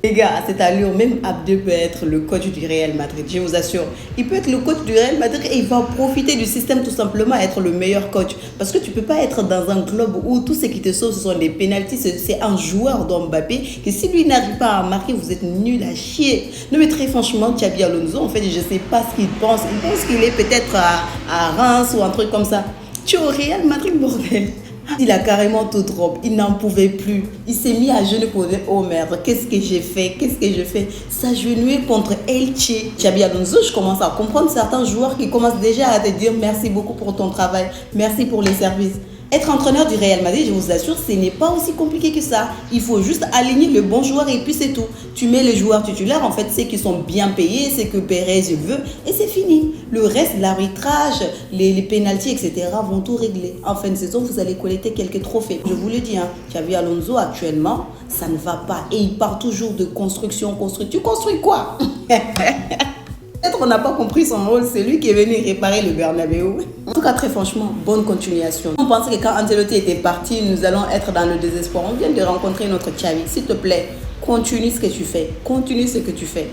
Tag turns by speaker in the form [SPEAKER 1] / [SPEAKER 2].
[SPEAKER 1] Les gars, à cette allure, même Abdé peut être le coach du Real Madrid, je vous assure. Il peut être le coach du Real Madrid et il va profiter du système tout simplement à être le meilleur coach. Parce que tu ne peux pas être dans un club où tout ce qui te sauve, ce sont des pénaltys. C'est un joueur d'Mbappé que si lui n'arrive pas à marquer, vous êtes nul à chier. Non mais très franchement, Xabi Alonso, en fait, je ne sais pas ce qu'il pense. Il pense qu'il est peut-être à Reims ou un truc comme ça. Tu es au Real Madrid, bordel. Il a carrément tout drop, il n'en pouvait plus. Il s'est mis à genoux pour dire oh merde, qu'est-ce que j'ai fait, qu'est-ce que je fais. S'agenouiller contre Elche. Xabi Alonso, je commence à comprendre certains joueurs qui commencent déjà à te dire merci beaucoup pour ton travail, merci pour les services. Être entraîneur du Real Madrid, je vous assure, ce n'est pas aussi compliqué que ça. Il faut juste aligner le bon joueur et puis c'est tout. Tu mets les joueurs titulaires, en fait, ceux qui sont bien payés, c'est que Pérez il veut, et c'est fini. Le reste, l'arbitrage, les pénaltys, etc. vont tout régler. En fin de saison, vous allez collecter quelques trophées. Je vous le dis, Xabi Alonso, actuellement, ça ne va pas. Et il part toujours de construction. Tu construis quoi? Peut-être qu'on n'a pas compris son rôle, c'est lui qui est venu réparer le Bernabéu. En tout cas, très franchement, bonne continuation. On pensait que quand Ancelotti était parti, nous allons être dans le désespoir. On vient de rencontrer notre Xavi. S'il te plaît, continue ce que tu fais. Continue ce que tu fais.